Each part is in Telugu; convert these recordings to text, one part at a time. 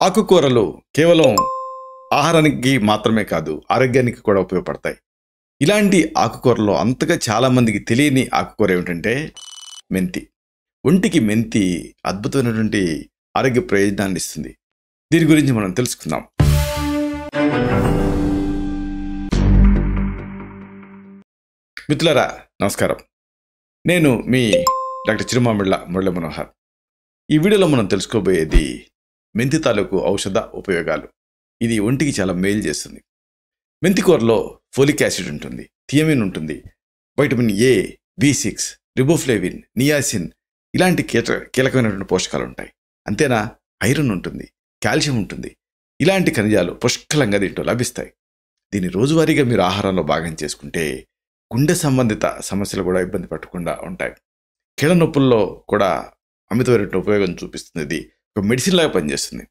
ఆకుకూరలు కేవలం ఆహారానికి మాత్రమే కాదు, ఆరోగ్యానికి కూడా ఉపయోగపడతాయి. ఇలాంటి ఆకుకూరలో అంతగా చాలామందికి తెలియని ఆకుకూర ఏమిటంటే మెంతి. ఒంటికి మెంతి అద్భుతమైనటువంటి ఆరోగ్య ప్రయోజనాన్ని ఇస్తుంది. దీని గురించి మనం తెలుసుకుందాం. మిత్రులారా, నమస్కారం. నేను మీ డాక్టర్ చిరుమామిళ్ళ మురళీ మనోహర్. ఈ వీడియోలో మనం తెలుసుకోబోయేది మెంతి తాలూకు ఔషధ ఉపయోగాలు. ఇది ఒంటికి చాలా మేలు చేస్తుంది. మెంతి కూరలో ఫోలిక్ యాసిడ్ ఉంటుంది, థియమిన్ ఉంటుంది, vitamin A, B6, riboflavin, niacin ఇలాంటి కీలకమైనటువంటి పోషకాలు ఉంటాయి. అంతేనా, ఐరన్ ఉంటుంది, కాల్షియం ఉంటుంది. ఇలాంటి ఖనిజాలు పుష్కలంగా దీంట్లో లభిస్తాయి. దీన్ని రోజువారీగా మీరు ఆహారంలో భాగం చేసుకుంటే గుండె సంబంధిత సమస్యలు కూడా ఇబ్బంది పడకుండా ఉంటాయి. కీళ్ళ నొప్పుల్లో కూడా అమితమైనటువంటి ఉపయోగం చూపిస్తుంది. ఇది ఒక మెడిసిన్ లాగా పనిచేస్తుంది.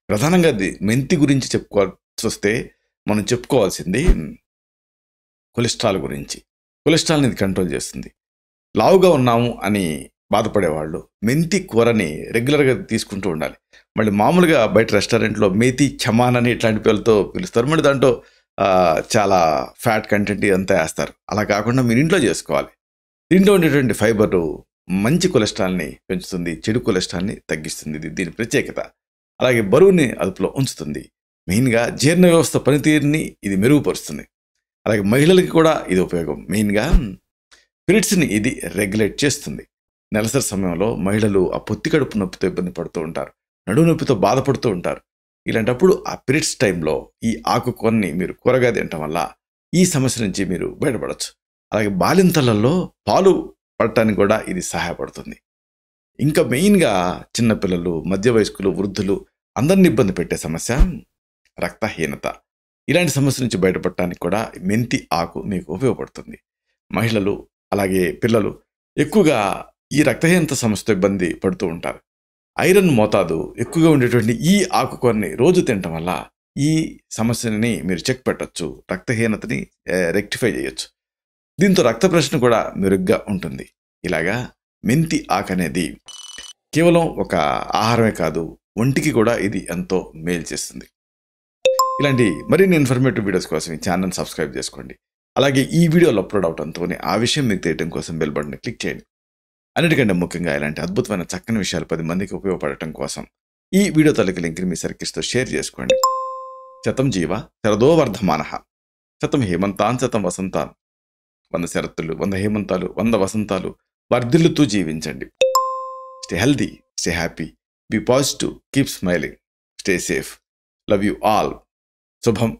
ప్రధానంగా మెంతి గురించి చెప్పుకోవాల్సి వస్తే మనం చెప్పుకోవాల్సింది కొలెస్ట్రాల్ గురించి. కొలెస్ట్రాల్ని ఇది కంట్రోల్ చేస్తుంది. లావుగా ఉన్నాము అని బాధపడేవాళ్ళు మెంతి కూరని రెగ్యులర్గా తీసుకుంటూ ఉండాలి. మళ్ళీ మామూలుగా బయట రెస్టారెంట్లో మేతి చమాన్ అని ఇట్లాంటి పేర్లతో పిలుస్తారు. మళ్ళీ దాంట్లో చాలా ఫ్యాట్ కంటెంట్ అంతా వేస్తారు. అలా కాకుండా మీరు ఇంట్లో చేసుకోవాలి. దీంట్లో ఉండేటువంటి ఫైబర్ మంచి కొలెస్ట్రాల్ని పెంచుతుంది, చెడు కొలెస్ట్రాల్ని తగ్గిస్తుంది. ఇది దీని ప్రత్యేకత. అలాగే బరువుని అదుపులో ఉంచుతుంది. మెయిన్గా జీర్ణ వ్యవస్థ పనితీరుని ఇది మెరుగుపరుస్తుంది. అలాగే మహిళలకి కూడా ఇది ఉపయోగం. మెయిన్గా పీరియడ్స్ని ఇది రెగ్యులేట్ చేస్తుంది. నెలసరి సమయంలో మహిళలు ఆ పొత్తి కడుపు నొప్పితో ఇబ్బంది పడుతూ ఉంటారు, నడుము నొప్పితో బాధపడుతూ ఉంటారు. ఇలాంటప్పుడు ఆ పీరియడ్స్ టైంలో ఈ ఆకుకూరని మీరు కూరగా తినటం వల్ల ఈ సమస్య నుంచి మీరు బయటపడవచ్చు. అలాగే బాలింతలలో పాలు పడటానికి కూడా ఇది సహాయపడుతుంది. ఇంకా మెయిన్గా చిన్నపిల్లలు, మధ్య వయస్కులు, వృద్ధులు అందరిని ఇబ్బంది పెట్టే సమస్య రక్తహీనత. ఇలాంటి సమస్య నుంచి బయటపడటానికి కూడా మెంతి ఆకు మీకు ఉపయోగపడుతుంది. మహిళలు అలాగే పిల్లలు ఎక్కువగా ఈ రక్తహీనత సమస్యతో ఇబ్బంది పడుతూ ఉంటారు. ఐరన్ మోతాదు ఎక్కువగా ఉండేటువంటి ఈ ఆకుకూరని రోజు తినటం వల్ల ఈ సమస్యని మీరు చెక్ పెట్టచ్చు, రక్తహీనతని రెక్టిఫై చేయొచ్చు. దీంతో రక్త ప్రసరణ కూడా మెరుగ్గా ఉంటుంది. ఇలాగా మెంతి ఆకు అనేది కేవలం ఒక ఆహారమే కాదు, ఒంటికి కూడా ఇది ఎంతో మేలు చేస్తుంది. ఇలాంటి మరిన్ని ఇన్ఫర్మేటివ్ వీడియోస్ కోసం ఈ ఛానల్ సబ్స్క్రైబ్ చేసుకోండి. అలాగే ఈ వీడియోలో అప్లోడ్ అవడంతోనే ఆ విషయం మీకు తెలియడం కోసం బెల్ బటన్ని క్లిక్ చేయండి. అన్నిటికంటే ముఖ్యంగా ఇలాంటి అద్భుతమైన చక్కని విషయాలు 10 మందికి ఉపయోగపడటం కోసం ఈ వీడియో తాలూకు లింక్ని మీ సర్కిల్స్తో షేర్ చేసుకోండి. శతం జీవ శరదో వర్ధమానః, శతం హేమంతాన్ శతం వసంతాన్. 100 శరత్తులు, 100 హేమంతాలు, 100 వసంతాలు వర్ధిల్లుతూ జీవించండి. Stay healthy, stay happy, be positive, keep smiling, stay safe. Love you all. శుభం.